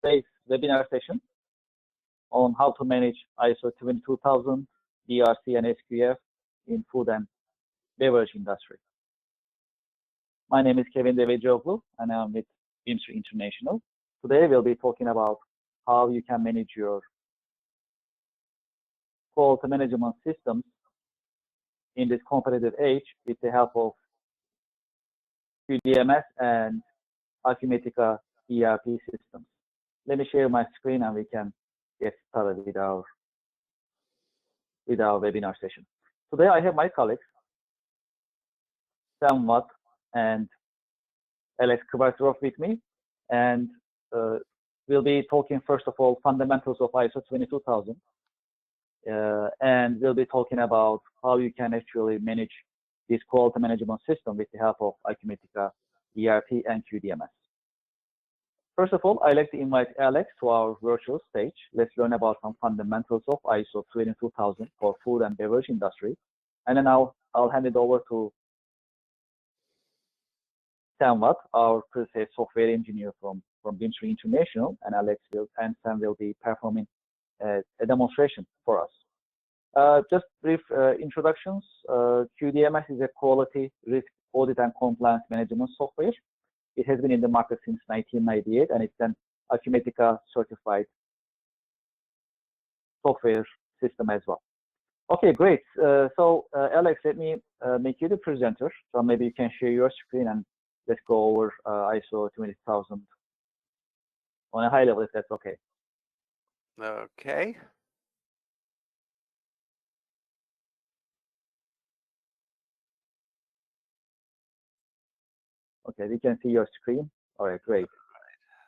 today's webinar session on how to manage ISO 22000, DRC, and SQF in food and beverage industry. My name is Kevin Devecioglu, and I'm with Bimser International. Today, we'll be talking about how you can manage your quality management systems in this competitive age with the help of QDMS and Acumatica ERP systems. Let me share my screen and we can get started with our webinar session. Today I have my colleagues, Sam Watt and Alex Kvartov with me, and we'll be talking first of all fundamentals of ISO 22000, and we'll be talking about how you can actually manage this quality management system with the help of Acumatica ERP and QDMS. First of all, I'd like to invite Alex to our virtual stage. Let's learn about some fundamentals of ISO 22000 for food and beverage industry. And then I'll hand it over to Sam Watt, our pre-sales software engineer from Bimser International, and Sam will be performing a demonstration for us. Just brief introductions. QDMS is a quality, risk, audit, and compliance management software. It has been in the market since 1998, and it's an Acumatica certified software system as well. Okay, great. So Alex, let me make you the presenter. So maybe you can share your screen and let's go over ISO 20000 on a high level, if that's okay. Okay. Okay, we can see your screen. All right, great.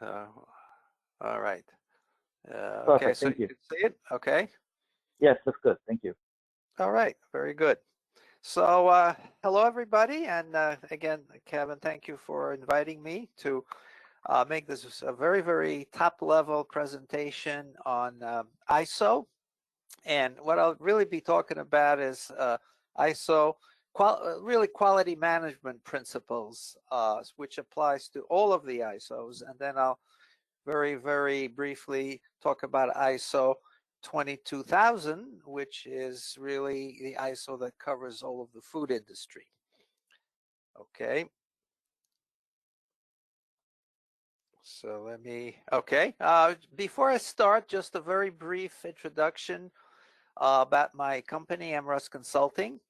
All right. Perfect, okay, so thank you can see it? Okay. Yes, that's good. Thank you. All right, very good. So hello, everybody. And again, Kevin, thank you for inviting me to make this a very, very top-level presentation on ISO. And what I'll really be talking about is ISO, really quality management principles, which applies to all of the ISOs. And then I'll very, very briefly talk about ISO 22000, which is really the ISO that covers all of the food industry. Okay. So let me, okay. Before I start, just a very brief introduction about my company, Amros Consulting.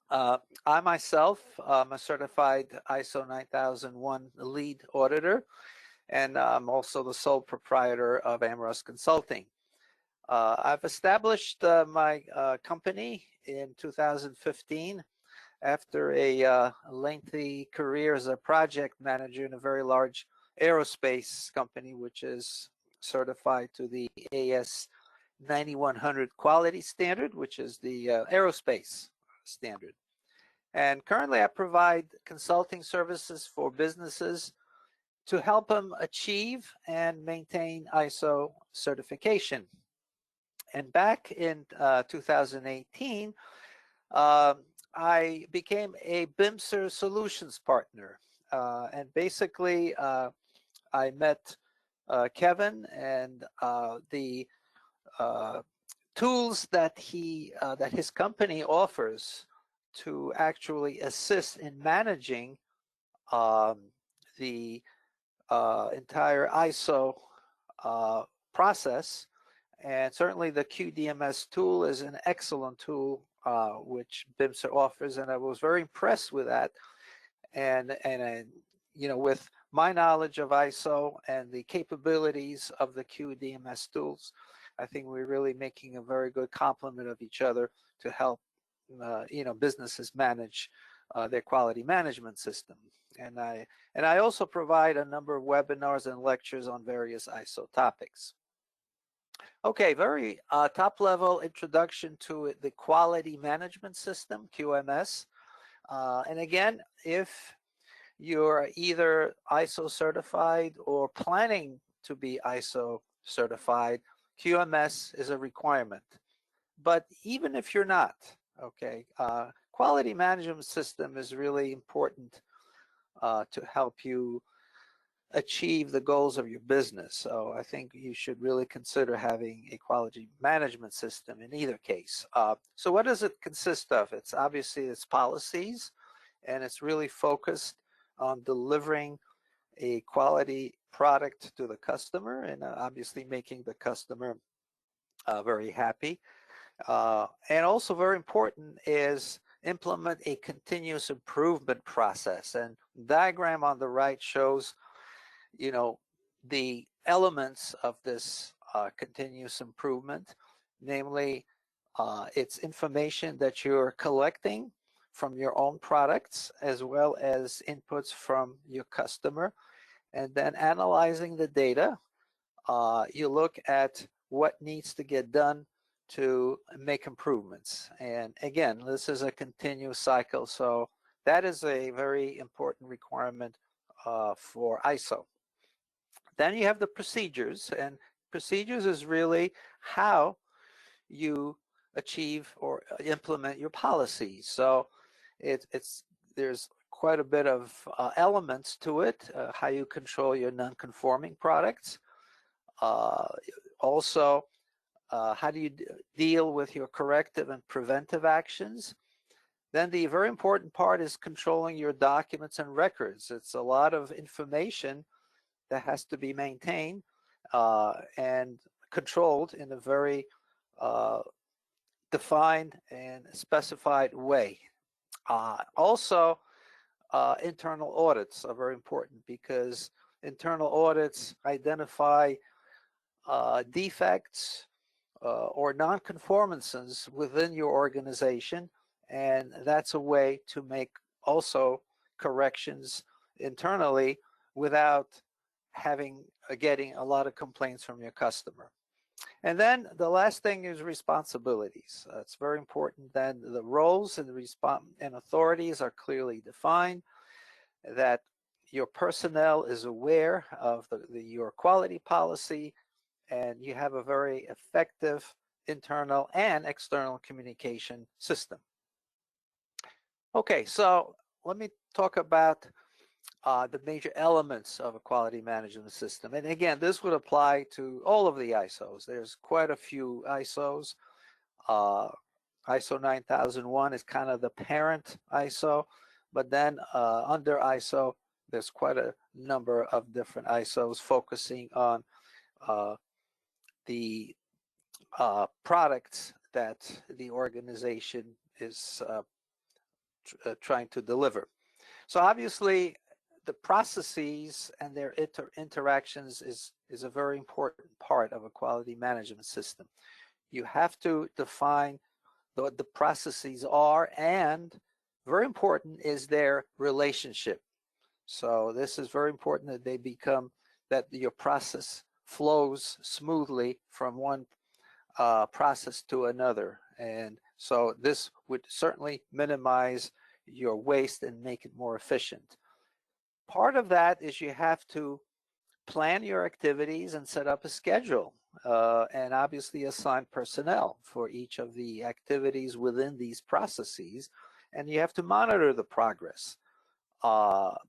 I myself am a certified ISO 9001 lead auditor, and I'm also the sole proprietor of Amros Consulting. I've established my company in 2015 after a lengthy career as a project manager in a very large aerospace company, which is certified to the AS 9100 quality standard, which is the aerospace standard. And currently I provide consulting services for businesses to help them achieve and maintain ISO certification. And back in 2018, I became a Bimser solutions partner. And basically, I met Kevin, and the tools that his company offers to actually assist in managing the entire ISO process. And certainly the QDMS tool is an excellent tool which Bimser offers, and I was very impressed with that. And you know, with my knowledge of ISO and the capabilities of the QDMS tools, I think we're really making a very good complement of each other to help you know, businesses manage their quality management system. And I also provide a number of webinars and lectures on various ISO topics. Okay, very top-level introduction to the quality management system, QMS. And again, if you're either ISO certified or planning to be ISO certified, QMS is a requirement. But even if you're not, okay, quality management system is really important to help you achieve the goals of your business. So I think you should really consider having a quality management system in either case. So what does it consist of? It's obviously it's policies, and it's really focused on delivering a quality product to the customer, and obviously making the customer very happy. And also very important is implement a continuous improvement process. And the diagram on the right shows, you know, the elements of this continuous improvement, namely it's information that you're collecting from your own products as well as inputs from your customer, and then analyzing the data. You look at what needs to get done to make improvements. And again, this is a continuous cycle, so that is a very important requirement for ISO. Then you have the procedures, and procedures is really how you achieve or implement your policies. So there's quite a bit of elements to it, how you control your non-conforming products. Also, how do you deal with your corrective and preventive actions? Then the very important part is controlling your documents and records. It's a lot of information that has to be maintained and controlled in a very defined and specified way. Also, internal audits are very important, because internal audits identify defects or non-conformances within your organization, and that's a way to make also corrections internally without getting a lot of complaints from your customer. And then the last thing is responsibilities. It's very important that the roles and authorities are clearly defined, that your personnel is aware of your quality policy, and you have a very effective internal and external communication system. Okay, so let me talk about the major elements of a quality management system. And again, this would apply to all of the ISOs. There's quite a few ISOs. ISO 9001 is kind of the parent ISO, but then under ISO, there's quite a number of different ISOs focusing on the products that the organization is trying to deliver. So obviously, the processes and their interactions is a very important part of a quality management system. You have to define what the processes are, and very important is their relationship. So this is very important that your process flows smoothly from one process to another. And so this would certainly minimize your waste and make it more efficient. Part of that is you have to plan your activities and set up a schedule, and obviously assign personnel for each of the activities within these processes. And you have to monitor the progress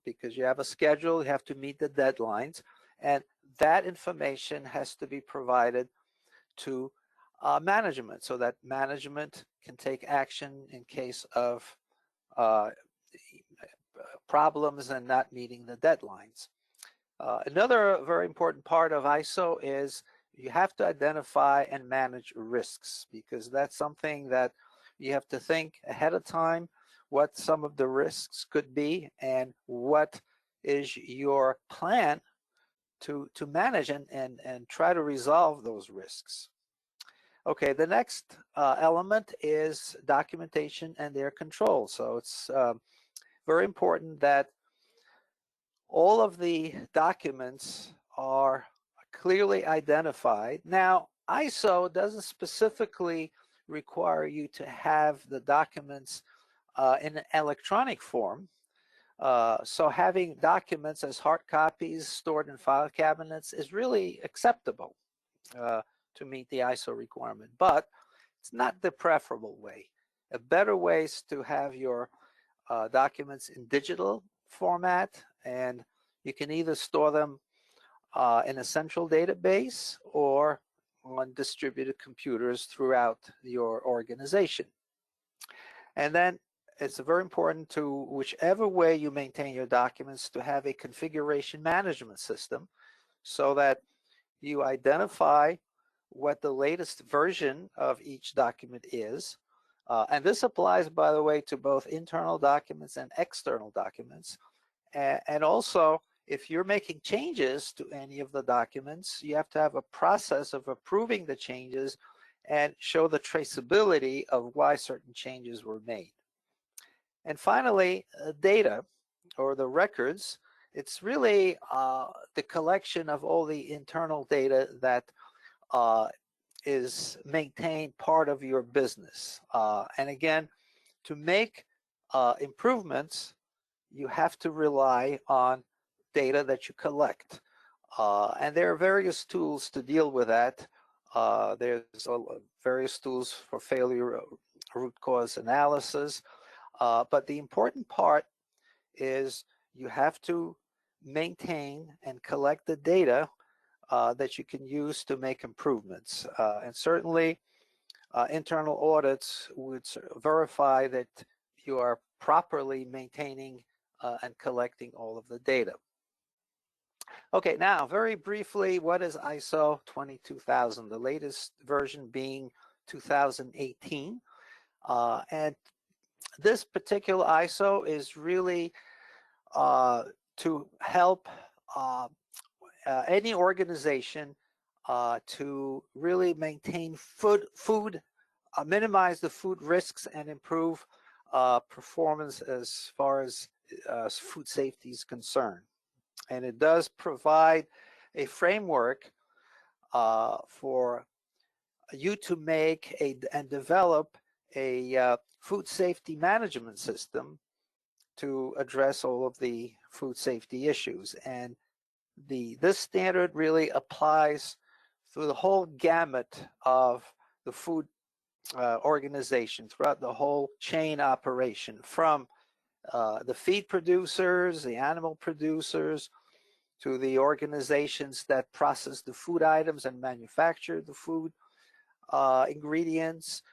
because you have a schedule, you have to meet the deadlines, and that information has to be provided to management, so that management can take action in case of problems and not meeting the deadlines. Another very important part of ISO is you have to identify and manage risks, because that's something that you have to think ahead of time what some of the risks could be and what is your plan to manage and try to resolve those risks. Okay, the next element is documentation and their control. So it's very important that all of the documents are clearly identified. Now, ISO doesn't specifically require you to have the documents in an electronic form. So having documents as hard copies stored in file cabinets is really acceptable to meet the ISO requirement, but it's not the preferable way. A better way is to have your documents in digital format, and You can either store them in a central database or on distributed computers throughout your organization. And then it's very important to, whichever way you maintain your documents, to have a configuration management system so that you identify what the latest version of each document is. And this applies, by the way, to both internal documents and external documents. And also, if you're making changes to any of the documents, you have to have a process of approving the changes and show the traceability of why certain changes were made. And finally, data, or the records. It's really the collection of all the internal data that is maintained part of your business. And again, to make improvements, you have to rely on data that you collect. And there are various tools to deal with that. There's various tools for failure root cause analysis. But the important part is you have to maintain and collect the data that you can use to make improvements. And certainly internal audits would verify that you are properly maintaining and collecting all of the data. Okay, now very briefly, what is ISO 22000? The latest version being 2018. And this particular ISO is really to help any organization to really maintain food, minimize the food risks and improve performance as far as food safety is concerned. And it does provide a framework for you to make and develop a food safety management system to address all of the food safety issues. And this standard really applies through the whole gamut of the food organization, throughout the whole chain operation, from the feed producers, the animal producers, to the organizations that process the food items and manufacture the food ingredients,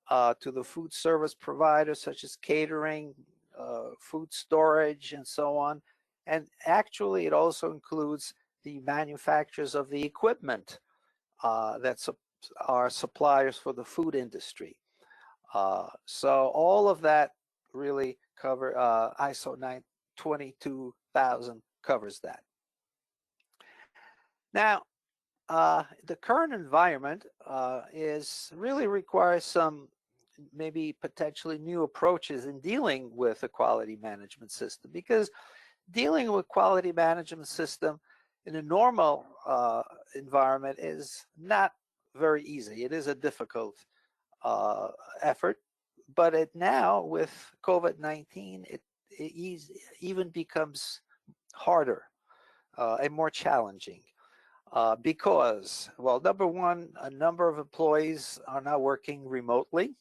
to the food service providers such as catering, food storage, and so on. And actually, it also includes the manufacturers of the equipment that are suppliers for the food industry. So all of that really cover ISO 22000 covers that. Now, the current environment really requires some maybe potentially new approaches in dealing with a quality management system, because dealing with quality management system in a normal environment is not very easy. It is a difficult effort, but now with COVID-19, it even becomes harder and more challenging because, well, number one, a number of employees are now working remotely.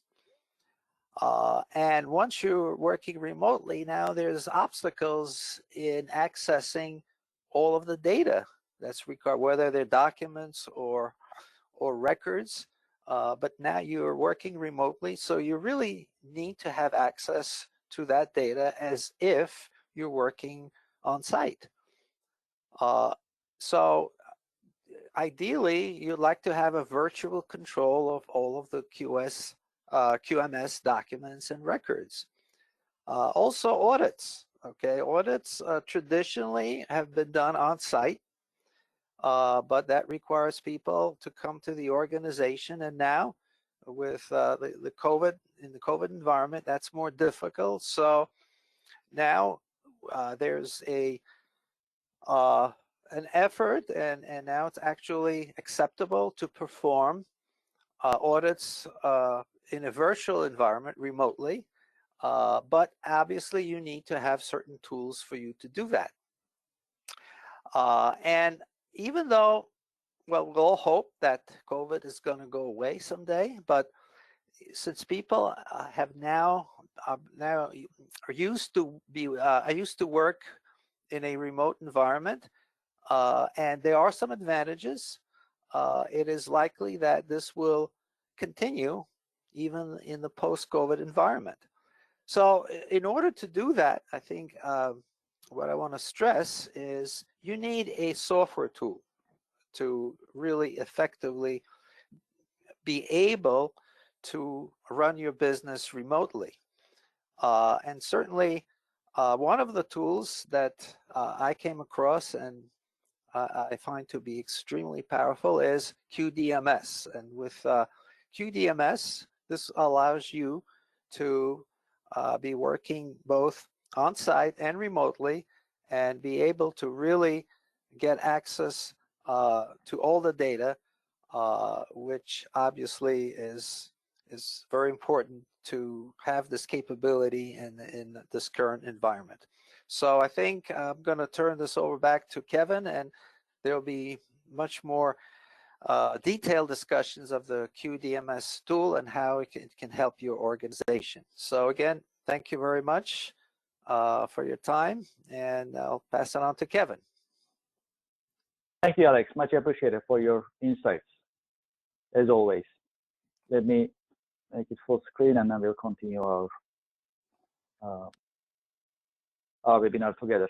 And once you're working remotely, now there's obstacles in accessing all of the data that's required, whether they're documents or records. But now you're working remotely, so you really need to have access to that data as if you're working on site. So ideally, you'd like to have a virtual control of all of the QMS documents and records. Also audits, okay? Audits traditionally have been done on site, but that requires people to come to the organization, and now with the COVID, in the COVID environment, that's more difficult. So now there's an effort, and now it's actually acceptable to perform audits in a virtual environment remotely, but obviously you need to have certain tools for you to do that. And even though, well, we'll all hope that COVID is going to go away someday, but since people have now are used to work in a remote environment, and there are some advantages. It is likely that this will continue even in the post-COVID environment. So in order to do that, I think what I want to stress is you need a software tool to really effectively be able to run your business remotely. And certainly one of the tools that I came across and I find to be extremely powerful is QDMS. And with QDMS, this allows you to be working both on-site and remotely and be able to really get access to all the data, which obviously is very important to have this capability in this current environment. So I think I'm going to turn this over back to Kevin, and there will be much more detailed discussions of the QDMS tool and how it can help your organization. So again, thank you very much for your time, and I'll pass it on to Kevin. Thank you, Alex. Much appreciated for your insights, as always. Let me make it full screen, and then we'll continue our webinar together.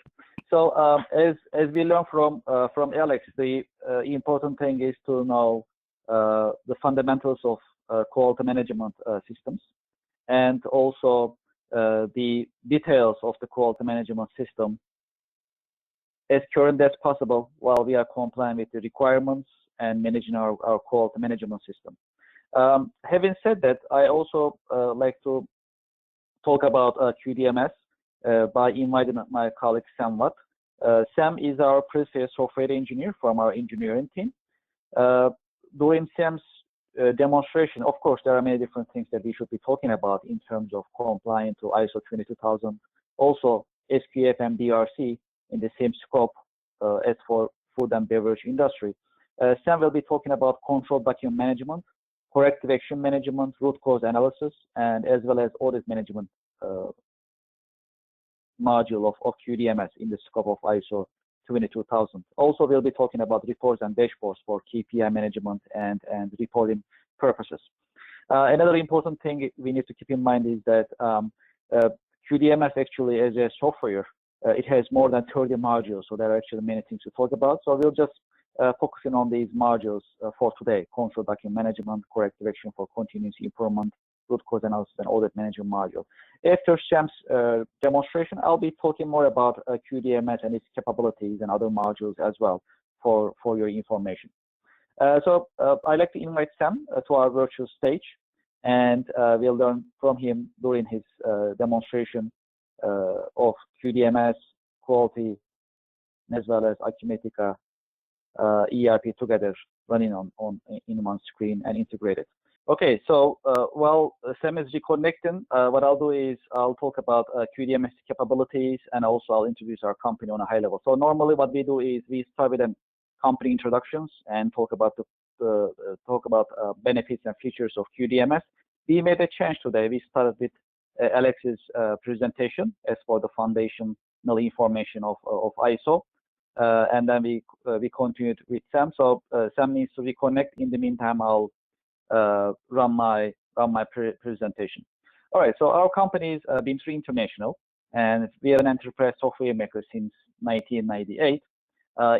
So as we learned from Alex, the important thing is to know the fundamentals of quality management systems, and also the details of the quality management system as current as possible while we are complying with the requirements and managing our quality management system. Having said that, I also like to talk about QDMS by inviting my colleague Sam Watt. Sam is our previous software engineer from our engineering team. During Sam's demonstration, of course, there are many different things that we should be talking about in terms of complying to ISO 22000, also SQF and DRC in the same scope as for food and beverage industry. Sam will be talking about control document management, corrective action management, root cause analysis, and as well as audit management module of QDMS in the scope of ISO 22000. Also, we'll be talking about reports and dashboards for KPI management and reporting purposes. Another important thing we need to keep in mind is that QDMS actually as a software, it has more than 30 modules, so there are actually many things to talk about. So we'll just focusing on these modules for today: control document management, corrective action for continuous improvement, root cause analysis, and audit management module. After Sam's demonstration, I'll be talking more about QDMS and its capabilities and other modules as well for your information. So I'd like to invite Sam to our virtual stage, and we'll learn from him during his demonstration of QDMS, quality, as well as Acumatica ERP together running in one screen and integrated. Okay, so while Sam is reconnecting, what I'll do is I'll talk about QDMS capabilities, and also I'll introduce our company on a high level. So normally what we do is we start with company introductions and talk about benefits and features of QDMS. We made a change today. We started with Alex's presentation as for the foundational information of ISO. And then we continued with Sam. So Sam needs to reconnect. In the meantime, I'll run my presentation. All right. So our company is Bimser International, and we are an enterprise software maker since 1998.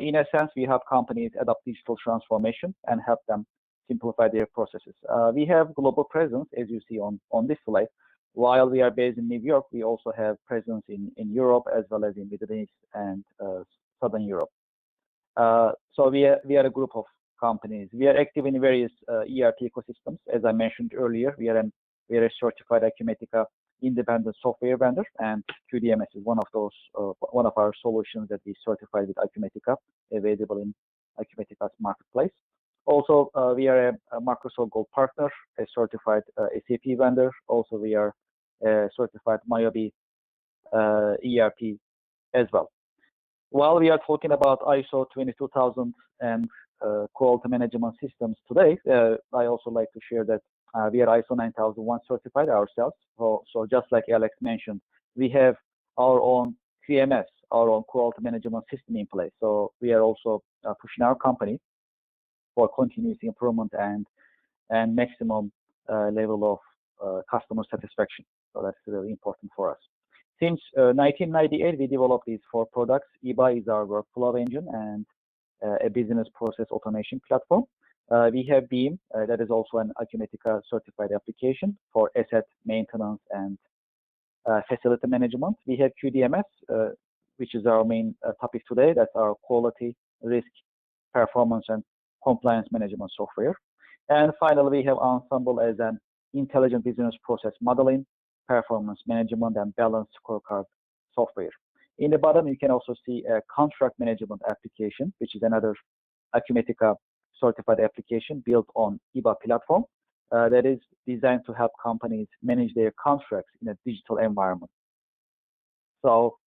In a sense, we help companies adopt digital transformation and help them simplify their processes. We have global presence, as you see on this slide. While we are based in New York, we also have presence in Europe as well as in Middle East and Southern Europe. So we are a group of companies. We are active in various ERP ecosystems. As I mentioned earlier, we are a certified Acumatica independent software vendor, and QDMS is one of our solutions that we certified with Acumatica, available in Acumatica's marketplace. Also, we are a Microsoft Gold partner, a certified SAP vendor. Also, we are a certified MYOB ERP as well. While we are talking about ISO 22000 and quality management systems today, I also like to share that we are ISO 9001 certified ourselves. So just like Alex mentioned, we have our own QMS, our own quality management system in place. So we are also pushing our company for continuous improvement and maximum level of customer satisfaction. So that's really important for us. Since 1998, we developed these 4 products. EBA is our workflow engine and a business process automation platform. We have BEAM, that is also an Acumatica certified application for asset maintenance and facility management. We have QDMS, which is our main topic today. That's our quality, risk, performance, and compliance management software. And finally, we have Ensemble as an intelligent business process modeling, performance management, and balanced scorecard software. In the bottom, you can also see a contract management application, which is another Acumatica certified application built on EBA platform that is designed to help companies manage their contracts in a digital environment. So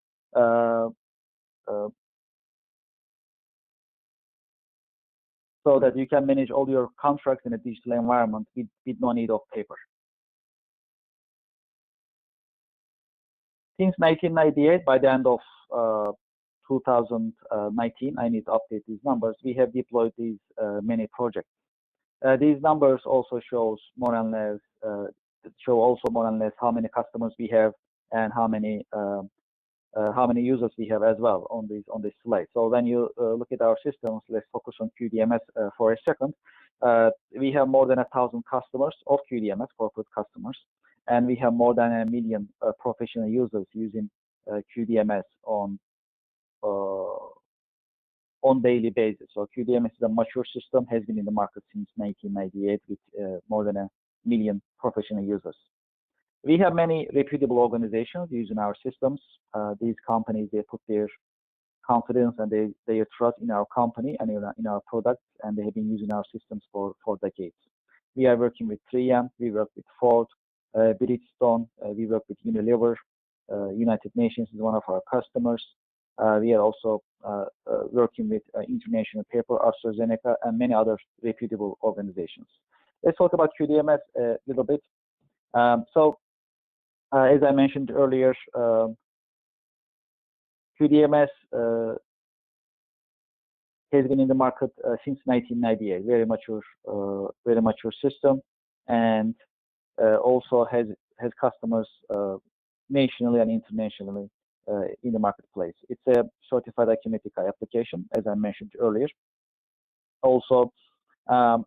so that you can manage all your contracts in a digital environment with no need of paper. Since 1998, by the end of 2019, I need to update these numbers, we have deployed these many projects. These numbers also shows more or less how many customers we have and how many users we have as well on this slide. So when you look at our systems, let's focus on QDMS for a second. We have more than 1,000 customers of QDMS, corporate customers, and we have more than 1 million professional users using QDMS on daily basis. So QDMS is a mature system, has been in the market since 1998 with more than 1 million professional users. We have many reputable organizations using our systems. These companies, they put their confidence and their trust in our company and in our products, and they have been using our systems for decades. We are working with 3M, we work with Ford, Bridgestone, we work with Unilever, United Nations is one of our customers. We are also working with International Paper, AstraZeneca, and many other reputable organizations. Let's talk about QDMS a little bit. As I mentioned earlier, QDMS has been in the market since 1998. Very mature system, and also has customers nationally and internationally in the marketplace. It's a certified Acumatica application, as I mentioned earlier. Also,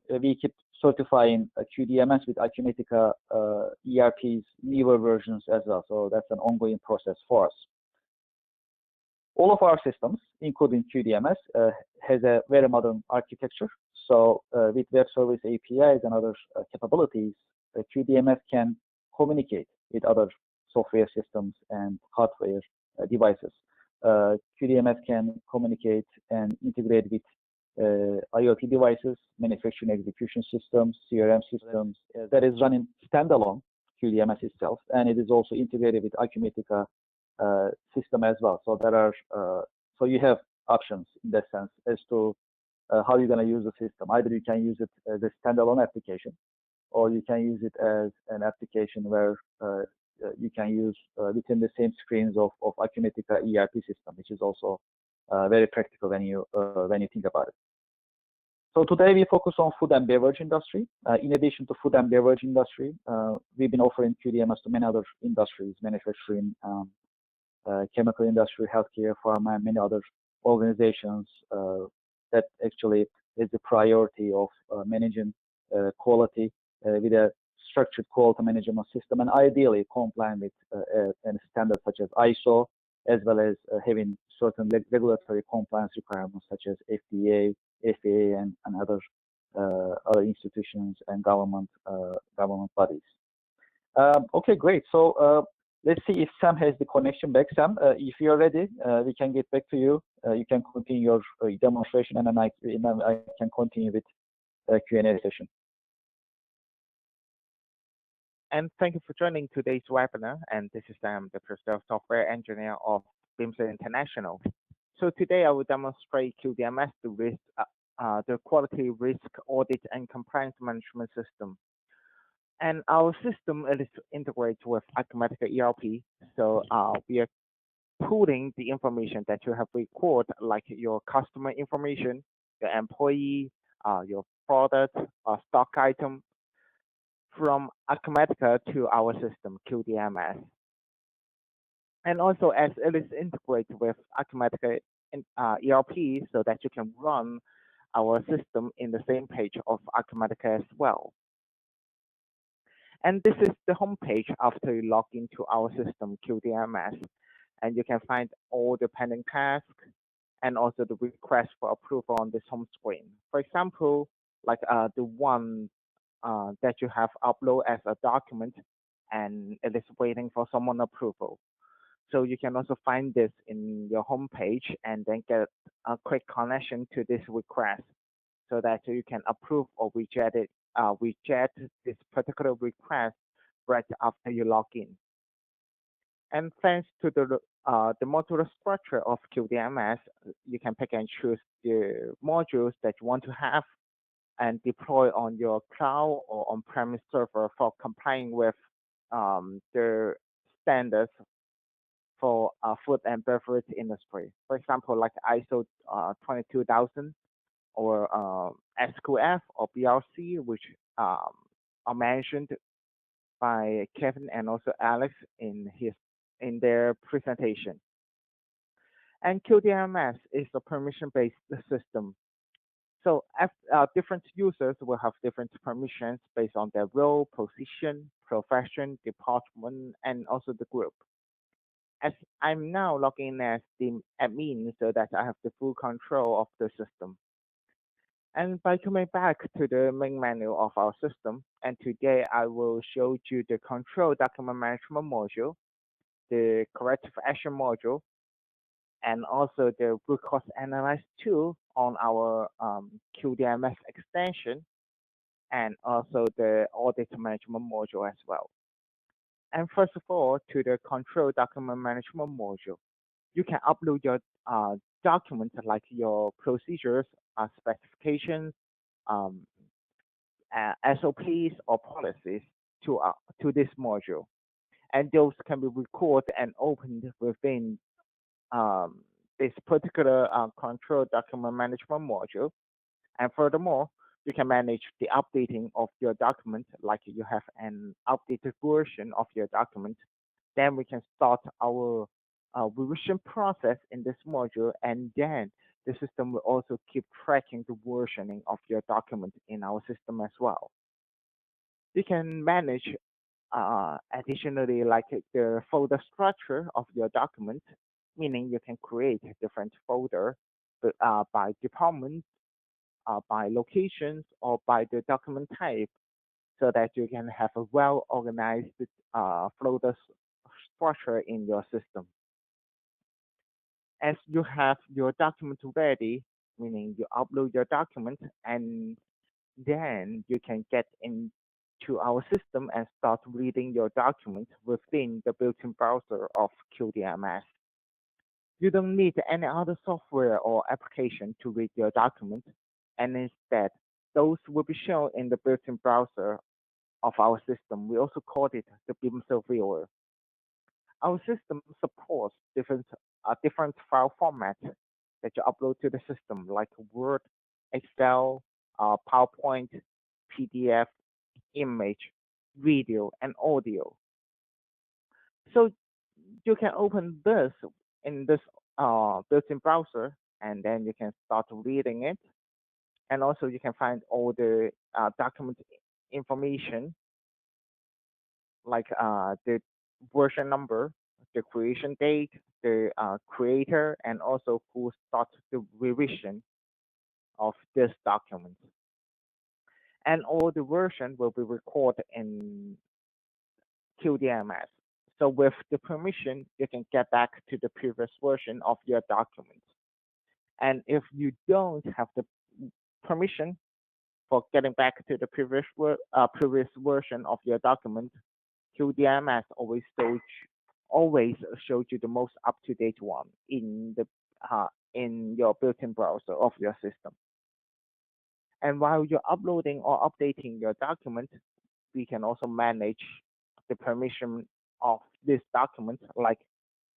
we keep certifying QDMS with Acumatica ERP's newer versions as well. So that's an ongoing process for us. All of our systems, including QDMS, has a very modern architecture. So with web service APIs and other capabilities, QDMS can communicate with other software systems and hardware devices. QDMS can communicate and integrate with IoT devices, manufacturing execution systems, CRM systems that is running standalone QDMS itself, and it is also integrated with Acumatica system as well. So there are so you have options in that sense as to how you're going to use the system. Either you can use it as a standalone application, or you can use it as an application where you can use within the same screens of Acumatica ERP system, which is also very practical when you think about it. So today we focus on food and beverage industry. In addition to food and beverage industry, we've been offering QDMS to many other industries, manufacturing, chemical industry, healthcare, pharma, and many other organizations that actually is the priority of managing quality with a structured quality management system, and ideally compliant with a standard such as ISO, as well as having certain regulatory compliance requirements such as FDA, FAA, and other institutions and government bodies. Okay, great. So let's see if Sam has the connection back. Sam, if you're ready, we can get back to you. You can continue your demonstration, and then I can continue with Q&A session. And thank you for joining today's webinar. And this is Sam, the Principal Software Engineer of Bimser International. So today I will demonstrate QDMS, the Quality, Risk, Audit, and Compliance Management System. And our system is integrated with Acumatica ERP. So we are pulling the information that you have recorded, like your customer information, your employee, your product, stock item, from Acumatica to our system, QDMS. And also, as it is integrated with Acumatica ERP, so that you can run our system in the same page of Acumatica as well. And this is the home page after you log into our system, QDMS. And you can find all the pending tasks and also the request for approval on this home screen. For example, like the one that you have uploaded as a document and it is waiting for someone approval. So you can also find this in your home page and then get a quick connection to this request so that you can approve or reject it, reject this particular request right after you log in. And thanks to the modular structure of QDMS, you can pick and choose the modules that you want to have and deploy on your cloud or on-premise server for complying with the standards for food and beverage industry. For example, like ISO 22000 or SQF or BRC, which are mentioned by Kevin and also Alex in their presentation. And QDMS is a permission-based system. So different users will have different permissions based on their role, position, profession, department, and also the group. As I'm now logging in as the admin so that I have the full control of the system. And by coming back to the main menu of our system, and today I will show you the control document management module, the corrective action module, and also the root cause analyze tool on our QDMS extension, and also the audit management module as well. And first of all, to the control document management module, you can upload your documents like your procedures, specifications, SOPs or policies to this module, and those can be recorded and opened within this particular control document management module. And furthermore, you can manage the updating of your document, like you have an updated version of your document. Then we can start our revision process in this module, and then the system will also keep tracking the versioning of your document in our system as well. You can manage additionally like the folder structure of your document, meaning you can create different folders by department, by locations, or by the document type, so that you can have a well-organized folder structure in your system. As you have your document ready, meaning you upload your document, and then you can get into our system and start reading your document within the built-in browser of QDMS. You don't need any other software or application to read your document, and instead, those will be shown in the built-in browser of our system. We also call it the Bimser viewer. Our system supports different file formats that you upload to the system, like Word, Excel, PowerPoint, PDF, image, video, and audio. So you can open this in this built-in browser, and then you can start reading it. And also you can find all the document information, like the version number, the creation date, the creator, and also who started the revision of this document. And all the version will be recorded in QDMS. So with the permission, you can get back to the previous version of your document. And if you don't have the permission for getting back to the previous version of your document, QDMS always shows you the most up-to-date one in your built-in browser of your system. And while you're uploading or updating your document, we can also manage the permission of this document, like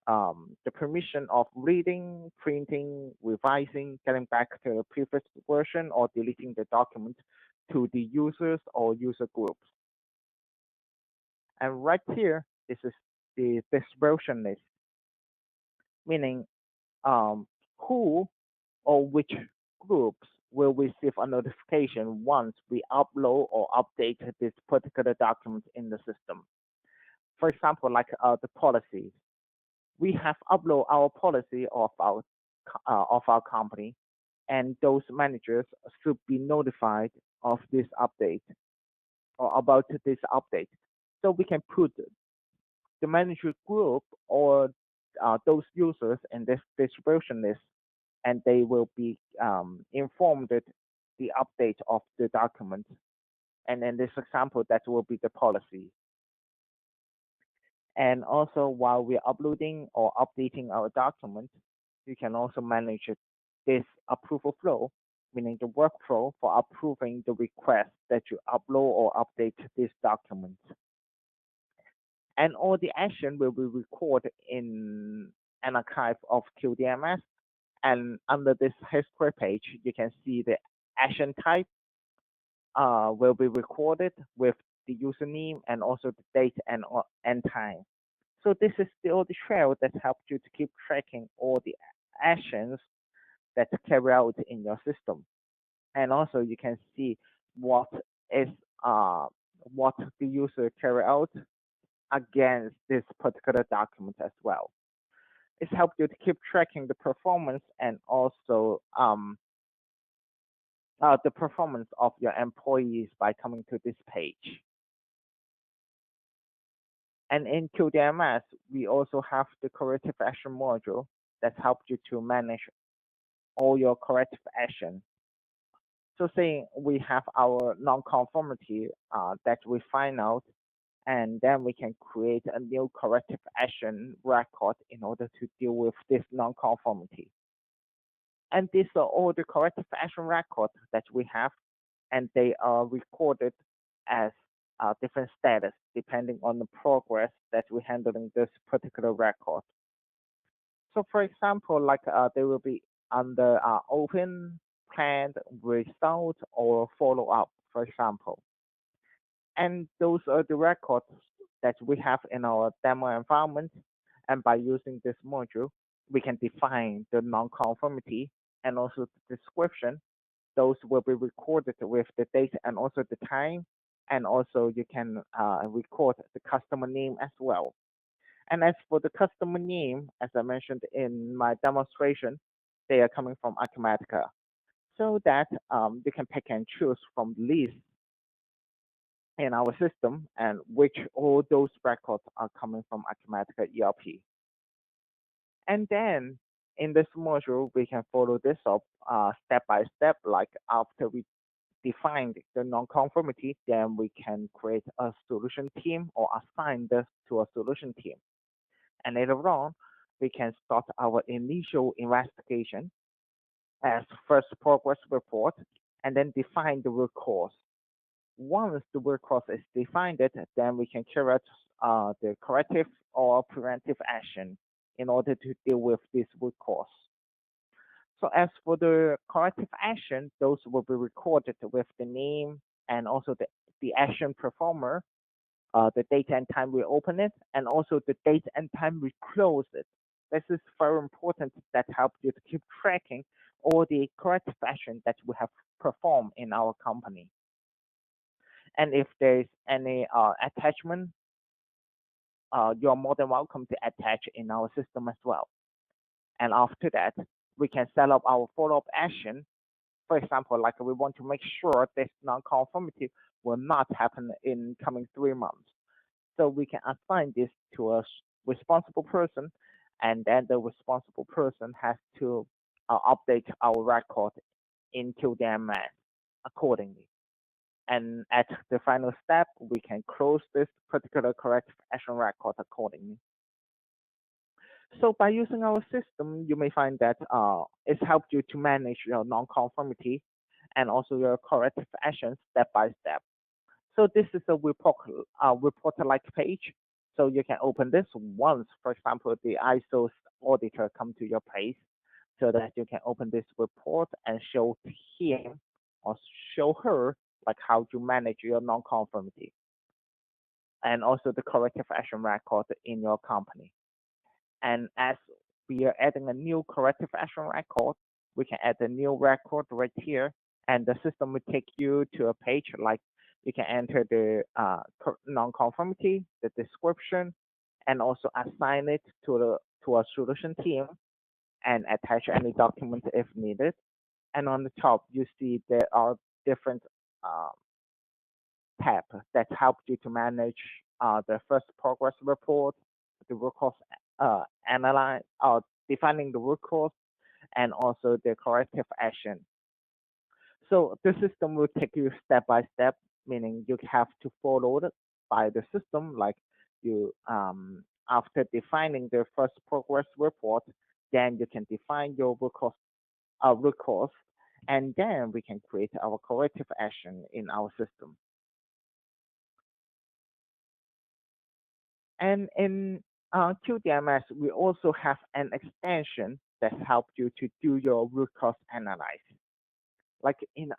the permission of reading, printing, revising, getting back to the previous version, or deleting the document to the users or user groups. And right here, this is the distribution list, meaning who or which groups will receive a notification once we upload or update this particular document in the system. For example, like the policies. We have uploaded our policy of our company, and those managers should be notified of this update or about this update. So we can put the manager group or those users in this distribution list, and they will be informed that the update of the document. And in this example, that will be the policy. And also, while we're uploading or updating our document, you can also manage this approval flow, meaning the workflow for approving the request that you upload or update this document. And all the action will be recorded in an archive of QDMS. And under this history page, you can see the action type will be recorded with the username and also the date and time. So this is the audit trail that helps you to keep tracking all the actions that carry out in your system. And also you can see what the user carry out against this particular document as well. It's helped you to keep tracking the performance and also the performance of your employees by coming to this page. And in QDMS, we also have the corrective action module that helps you to manage all your corrective action. So say we have our non-conformity that we find out, and then we can create a new corrective action record in order to deal with this non-conformity. And these are all the corrective action records that we have, and they are recorded as different status depending on the progress that we're handling this particular record. So for example, like they will be under open, planned, result, or follow up, for example. And those are the records that we have in our demo environment. And by using this module, we can define the non-conformity and also the description. Those will be recorded with the date and also the time. And also you can record the customer name as well. And as for the customer name, as I mentioned in my demonstration, they are coming from Acumatica. So that you can pick and choose from the list in our system and which all those records are coming from Acumatica ERP. And then in this module, we can follow this up step by step, like after we defined the non-conformity, then we can create a solution team or assign this to a solution team. And later on, we can start our initial investigation as first progress report and then define the root cause. Once the root cause is defined, then we can carry out the corrective or preventive action in order to deal with this root cause. So as for the corrective action, those will be recorded with the name and also the action performer, the date and time we open it, and also the date and time we close it. This is very important that helps you to keep tracking all the corrective action that we have performed in our company. And if there's any attachment, you're more than welcome to attach in our system as well. And after that, we can set up our follow-up action. For example, like we want to make sure this non-conformity will not happen in coming 3 months. So we can assign this to a responsible person, and then the responsible person has to update our record in QDMS accordingly. And at the final step, we can close this particular corrective action record accordingly. So by using our system, you may find that it's helped you to manage your non-conformity and also your corrective actions step by step. So this is a reporter-like page So you can open this once, for example, the ISO auditor come to your place, so that you can open this report and show him or show her like how to manage your non-conformity and also the corrective action record in your company. And as we are adding a new corrective action record, we can add a new record right here, and the system will take you to a page like you can enter the non-conformity, the description, and also assign it to a solution team and attach any document if needed. And on the top, you see there are different tabs that help you to manage the first progress report, the root cause analyze, defining the root cause, and also the corrective action. So the system will take you step by step, meaning you have to follow it by the system. Like you, after defining the first progress report, then you can define your root cause, and then we can create our corrective action in our system. And in QDMS, we also have an extension that helps you to do your root cause analysis. Like in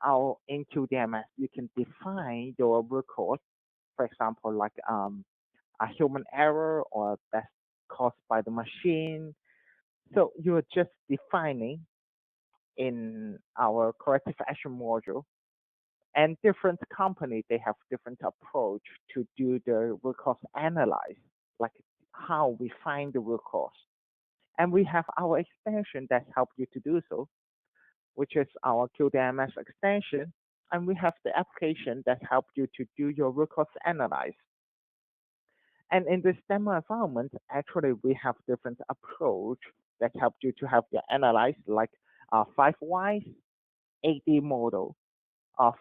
QDMS, you can define your root cause, for example, like a human error or that's caused by the machine. So you're just defining in our corrective action module, and different companies, they have different approach to do the root cause analysis, like how we find the root cause. And we have our extension that help you to do so, which is our QDMS extension. And we have the application that help you to do your root cause analysis. And in this demo environment, actually, we have different approach that help you to have your analyze, like 5 whys, AD model,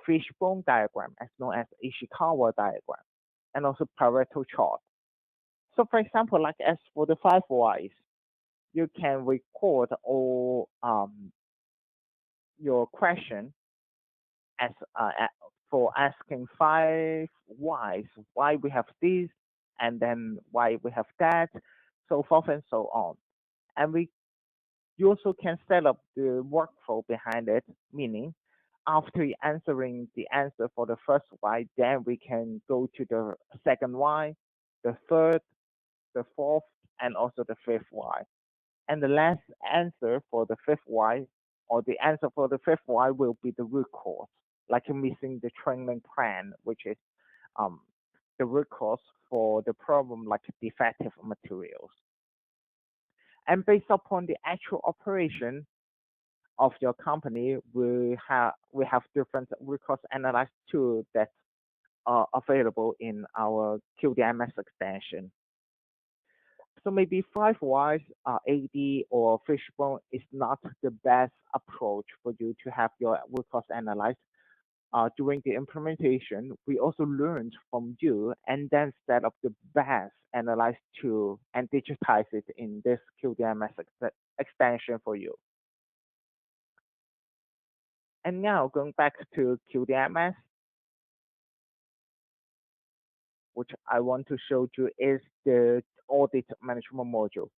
fishbone diagram, as known as Ishikawa diagram, and also Pareto chart. So for example, like as for the 5 whys, you can record all your question as for asking 5 whys, why we have this, and then why we have that, so forth and so on. And you also can set up the workflow behind it, meaning after answering the answer for the first why, then we can go to the second why, the third, the fourth, and also the fifth why. And the last answer for the fifth why, or the answer for the fifth why, will be the root cause, like missing the training plan, which is the root cause for the problem, like defective materials. And based upon the actual operation of your company, we have different root cause analysis tools that are available in our QDMS extension. So maybe 5 whys, AD or fishbone is not the best approach for you to have your root cause analyzed. During the implementation, we also learned from you and then set up the best analyze tool and digitize it in this QDMS extension for you. And now going back to QDMS, which I want to show you is the audit management module.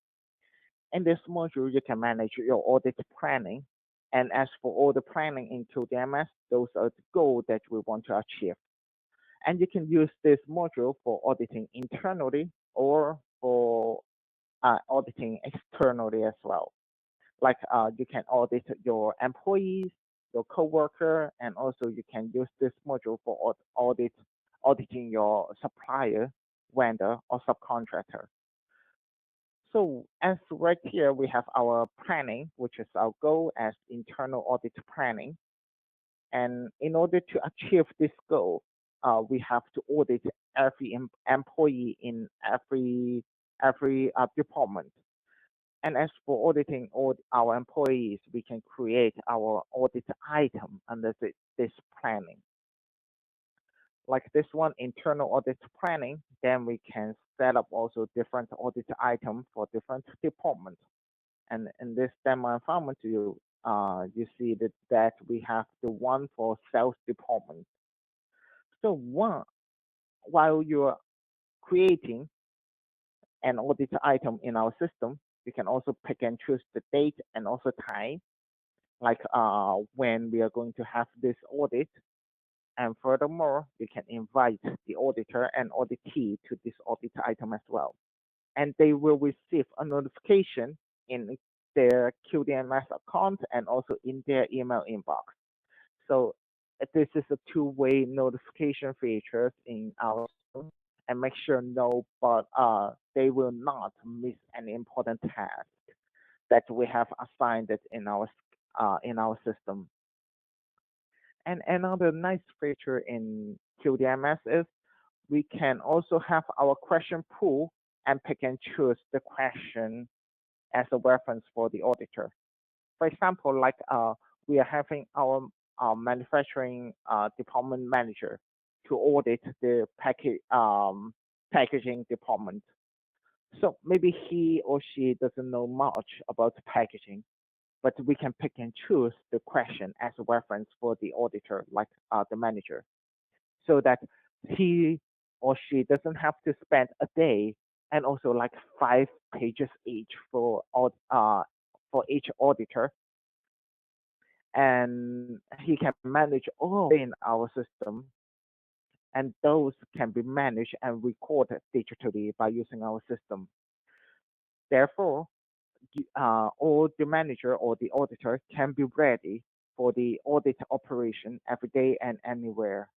In this module, you can manage your audit planning. And as for all the planning in QDMS, those are the goals that we want to achieve. And you can use this module for auditing internally or for auditing externally as well. Like you can audit your employees, your coworker, and also you can use this module for auditing your supplier, vendor, or subcontractor. So as right here, we have our planning, which is our goal as internal audit planning. And in order to achieve this goal, we have to audit every employee in every department. And as for auditing all our employees, we can create our audit item under this planning. Like this one, internal audit planning, then we can set up also different audit items for different departments. And in this demo environment, you see that we have the one for sales department. So while you're creating an audit item in our system, we can also pick and choose the date and also time, like when we are going to have this audit. And furthermore, we can invite the auditor and auditee to this audit item as well. And they will receive a notification in their QDMS account and also in their email inbox. So this is a two-way notification features in our system, and make sure they will not miss any important task that we have assigned it in our system. And another nice feature in QDMS is we can also have our question pool and pick and choose the question as a reference for the auditor. For example, like we are having our manufacturing department manager to audit the packaging department. So maybe he or she doesn't know much about packaging, but we can pick and choose the question as a reference for the auditor, like the manager, so that he or she doesn't have to spend a day and also like 5 pages each for each auditor. And he can manage all in our system, and those can be managed and recorded digitally by using our system. Therefore, all the manager or the auditor can be ready for the audit operation every day and anywhere.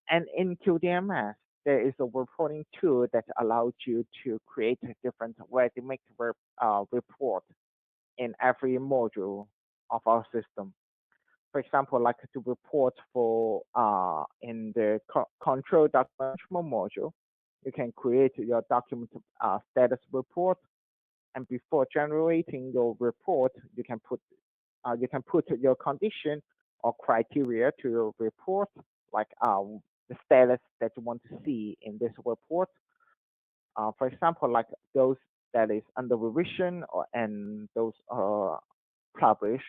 And in QDMS, there is a reporting tool that allows you to create different ready-made report in every module of our system. For example, like to report for in the control document module, you can create your document status report. And before generating your report, you can put your condition or criteria to your report, like the status that you want to see in this report. For example, like those that is under revision and those are published,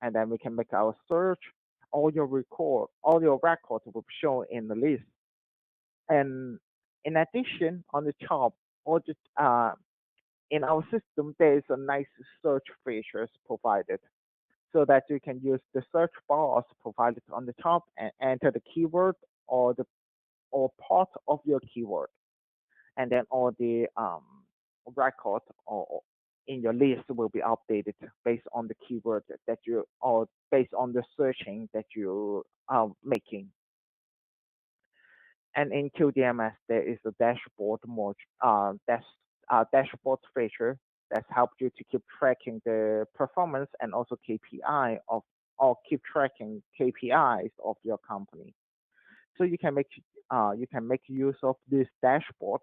and then we can make our search. All your records will be shown in the list. And in addition, on the top, in our system, there is a nice search features provided, so that you can use the search bars provided on the top and enter the keyword or part of your keyword, and then all the records or in your list will be updated based on the keyword that you or based on the searching that you are making. And in QDMS, there is a dashboard dashboard feature that helps you to keep tracking the performance and also KPI keep tracking KPIs of your company. So you can make use of this dashboard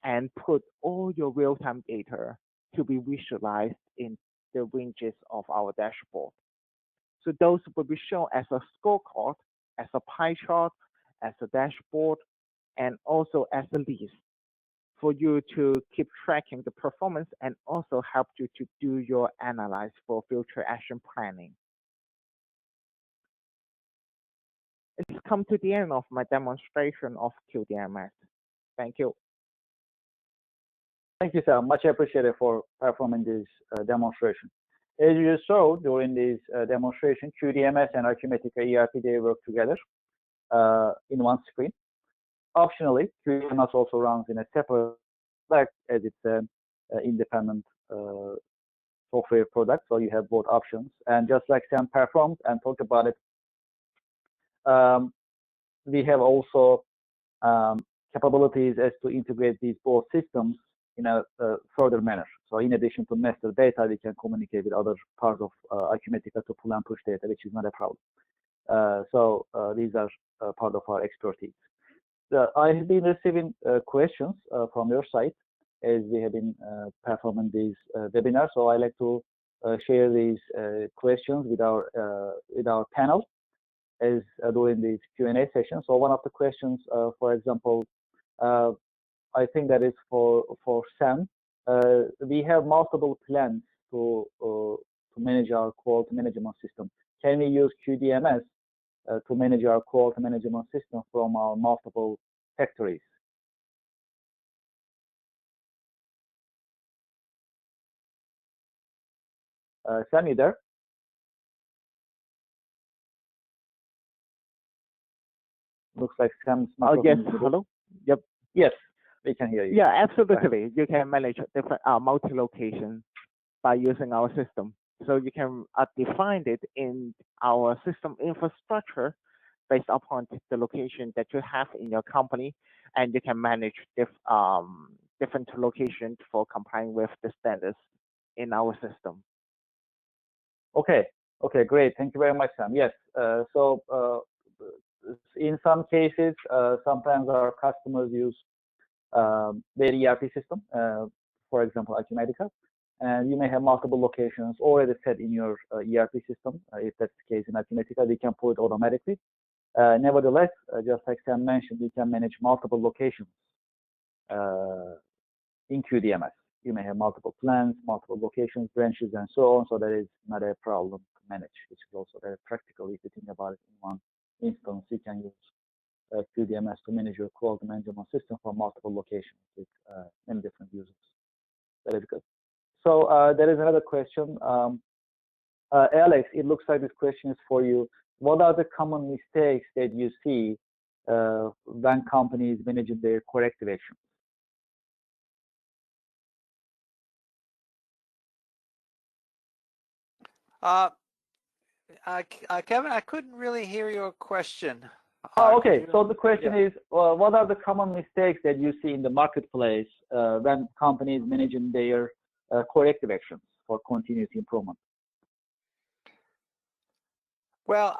and put all your real-time data to be visualized in the ranges of our dashboard. So those will be shown as a scorecard, as a pie chart, as a dashboard, and also as a list for you to keep tracking the performance and also help you to do your analysis for future action planning. It's come to the end of my demonstration of QDMS. Thank you. Thank you, Sam. Much appreciated for performing this demonstration. As you saw during this demonstration, QDMS and Acumatica ERP, they work together in one screen. Optionally, QDMS also runs in a separate product as it's an independent software product, so you have both options. And just like Sam performed and talked about it, we have also capabilities as to integrate these both systems in a further manner. So in addition to master data, we can communicate with other parts of Acumatica to pull and push data, which is not a problem. So these are part of our expertise. I have been receiving questions from your side as we have been performing these webinars. So I like to share these questions with our panel as during this Q&A session. So one of the questions, for example, I think that is for Sam. We have multiple plans to manage our quality management system. Can we use QDMS to manage our quality management system from our multiple factories? Sam, you there? Looks like Sam's Oh, yes. microphone is Hello. Yep. Yes, we can hear you. Yeah, absolutely. You can manage different multi-location by using our system. So you can define it in our system infrastructure based upon the location that you have in your company, and you can manage different locations for complying with the standards in our system. Okay, great. Thank you very much, Sam. Yes, so in some cases, sometimes our customers use their ERP system, for example, Acumatica, and you may have multiple locations already set in your ERP system. If that's the case in Acumatica, we can pull it automatically. Nevertheless, just like Sam mentioned, you can manage multiple locations in QDMS. You may have multiple plants, multiple locations, branches, and so on. So that is not a problem to manage. It's also very practical if you think about it in one instance. You can use QDMS to manage your quality management system for multiple locations with many different users. That is good. So there is another question. Alex, it looks like this question is for you. What are the common mistakes that you see when companies managing their corrective actions? Kevin, I couldn't really hear your question. Oh, okay. So the question is, what are the common mistakes that you see in the marketplace when companies managing their corrective actions for continuous improvement? Well,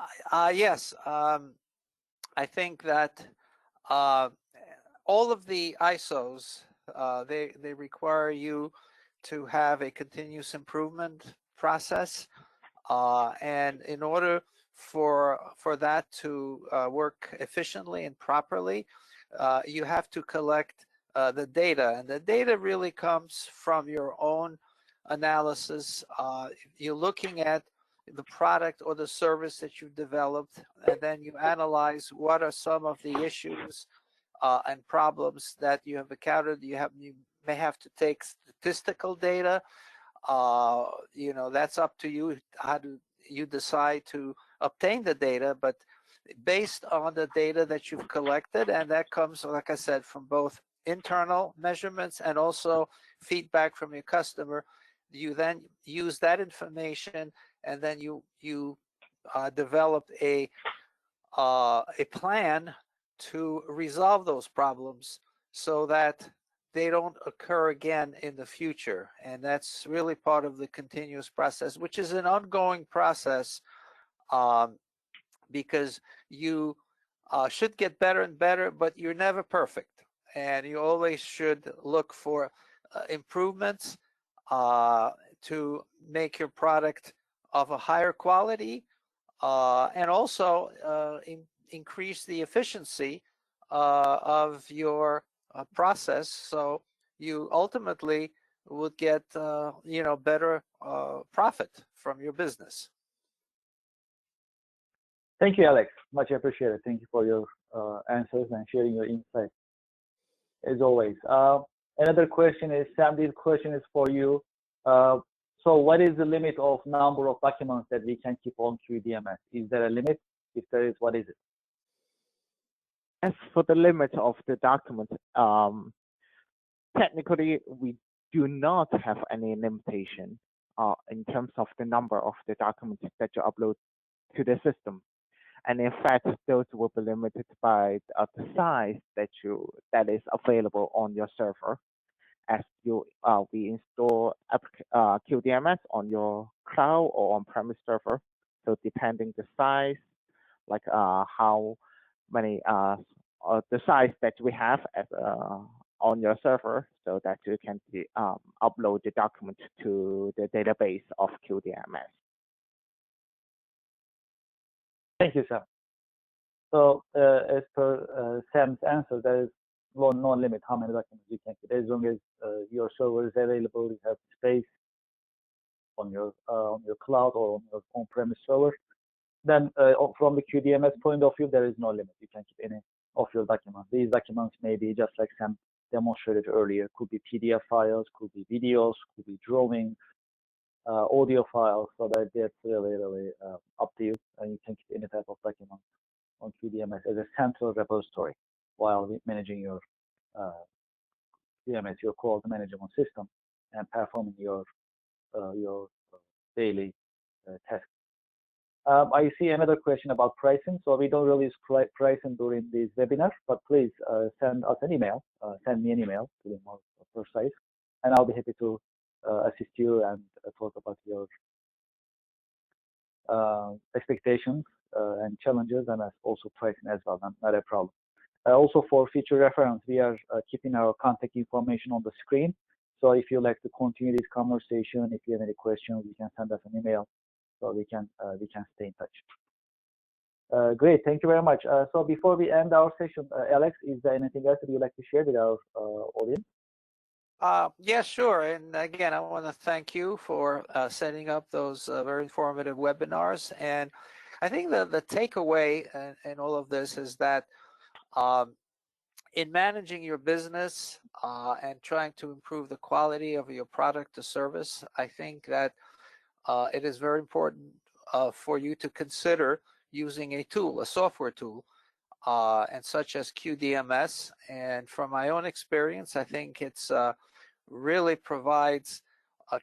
yes. I think that all of the ISOs, they require you to have a continuous improvement process. And in order for that to work efficiently and properly, you have to collect the data, and the data really comes from your own analysis. You're looking at the product or the service that you've developed, and then you analyze what are some of the issues and problems that you have encountered. You may have to take statistical data. You know, that's up to you. How do you decide to obtain the data? But based on the data that you've collected, and that comes, like I said, from both internal measurements and also feedback from your customer, you then use that information, and then you develop a plan to resolve those problems so that they don't occur again in the future. And that's really part of the continuous process, which is an ongoing process, because you should get better and better, but you're never perfect. And you always should look for improvements to make your product of a higher quality, and also increase the efficiency of your process, so you ultimately would get you know, better profit from your business. Thank you, Alex. Much appreciated. Thank you for your answers and sharing your insights, as always. Another question is, Sam, this question is for you. So what is the limit of number of documents that we can keep on QDMS? Is there a limit? If there is, what is it? As for the limit of the document, technically we do not have any limitation in terms of the number of the documents that you upload to the system. And in fact, those will be limited by the size that is available on your server. As we install QDMS on your cloud or on-premise server. So depending the size, like how many the size that we have as on your server, so that you can upload the document to the database of QDMS. Thank you, Sam. So as per Sam's answer, there is no limit how many documents you can keep, as long as your server is available, you have space on your cloud or on your on-premise server. Then from the QDMS point of view, there is no limit. You can keep any of your documents. These documents may be, just like Sam demonstrated earlier, could be PDF files, could be videos, could be drawings, audio files, so that gets really up to you, and you can keep any type of document on QDMS as a central repository while managing your QDMS, your quality management system, and performing your daily tasks. I see another question about pricing. So we don't release pricing during these webinars, but please send us an email, send me an email to be more precise, and I'll be happy to assist you and talk about your expectations and challenges, and also pricing as well. Not a problem. Also, for future reference, we are keeping our contact information on the screen. So if you'd like to continue this conversation, if you have any questions, you can send us an email, so we can stay in touch. Great, thank you very much. So before we end our session, Alex, is there anything else that you'd like to share with our audience? Yeah, sure. And again, I want to thank you for setting up those very informative webinars. And I think the takeaway in all of this is that in managing your business and trying to improve the quality of your product or service, I think that it is very important for you to consider using a tool, a software tool, and such as QDMS. And from my own experience, I think it's really provides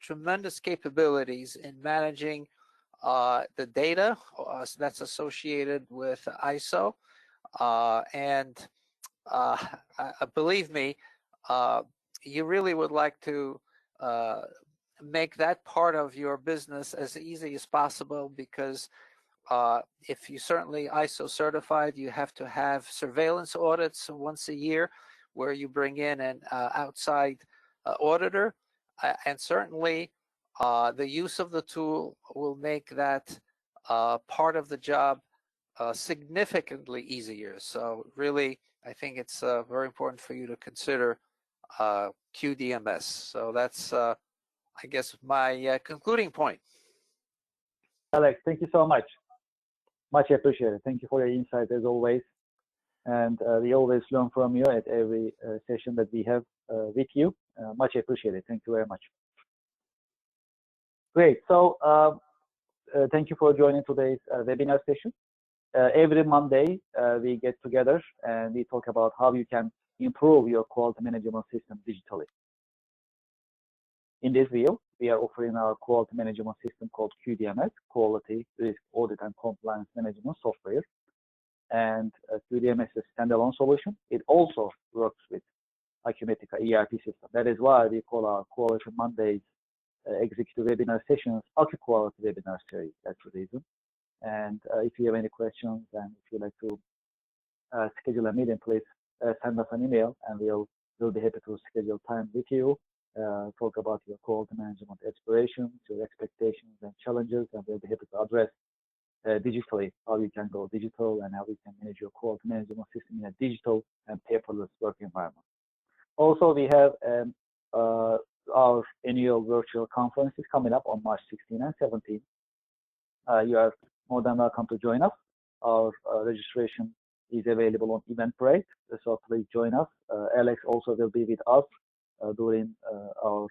tremendous capabilities in managing the data that's associated with ISO. And believe me, you really would like to make that part of your business as easy as possible, because if you certainly ISO certified, you have to have surveillance audits once a year where you bring in an outside auditor, and certainly the use of the tool will make that part of the job significantly easier. So really, I think it's very important for you to consider QDMS. So that's, I guess, my concluding point. Alex, thank you so much. Much appreciated. Thank you for your insight as always. And we always learn from you at every session that we have with you. Much appreciated. Thank you very much. Great. So thank you for joining today's webinar session. Every Monday, we get together and we talk about how you can improve your quality management system digitally. In this video, we are offering our quality management system called QDMS, Quality, Risk, Audit, and Compliance Management Software. And QDMS is a standalone solution. It also works with Acumatica ERP system. That is why we call our Quality Mondays executive webinar sessions Acu-Quality webinar series. That's the reason. And if you have any questions and if you'd like to schedule a meeting, please send us an email, and we'll be happy to schedule time with you, talk about your quality management aspirations, your expectations and challenges, and we'll be happy to address digitally how you can go digital and how you can manage your quality management system in a digital and paperless work environment. Also, we have our annual virtual conference is coming up on March 16 and 17. You are more than welcome to join us. Our registration is available on Eventbrite, so please join us. Alex also will be with us during our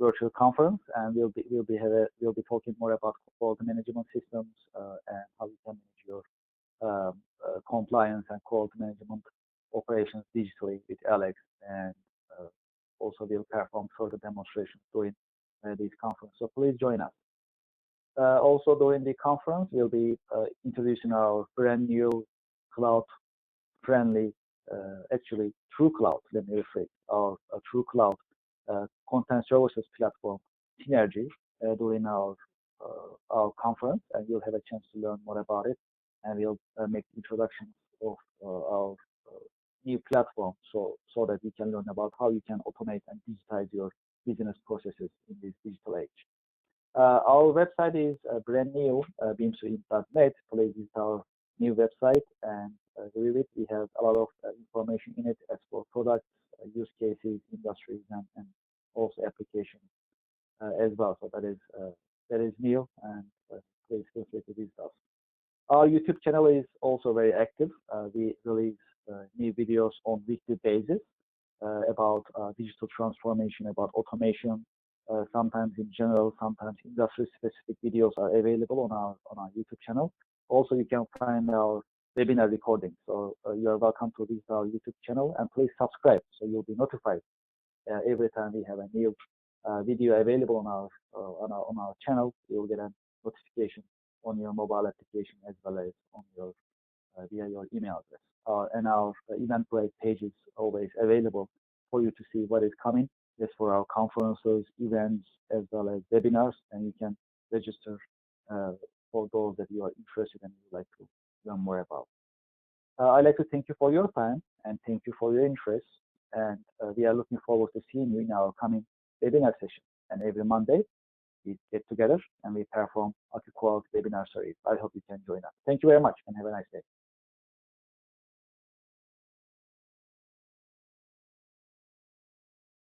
virtual conference, and we'll be talking more about quality management systems and how you can manage your compliance and quality management operations digitally with Alex, and also we'll perform further demonstrations during this conference. So please join us. Also during the conference, we'll be introducing our brand new cloud-friendly, actually true cloud, let me rephrase, our true cloud content services platform, Synergy, during our conference, and you'll have a chance to learn more about it, and we'll make introductions of our new platform so that you can learn about how you can automate and digitize your business processes in this digital age. Our website is brand new, bimser.net. Please visit our new website and read it. We have a lot of information in it as for products, use cases, industries, and also applications as well. So that is new, and please feel free to visit us. Our YouTube channel is also very active. We release new videos on weekly basis about digital transformation, about automation, sometimes in general, sometimes industry-specific videos are available on our YouTube channel. Also, you can find our webinar recording. So you are welcome to visit our YouTube channel, and please subscribe so you'll be notified every time we have a new video available on our channel. You'll get a notification on your mobile application as well as on your via your email address. And our Eventbrite page is always available for you to see what is coming. Yes, for our conferences, events, as well as webinars, and you can register for those that you are interested and would like to learn more about. I'd like to thank you for your time and thank you for your interest. And we are looking forward to seeing you in our coming webinar session. And every Monday, we get together and we perform Acu-Quality webinar series. I hope you can join us. Thank you very much and have a nice day.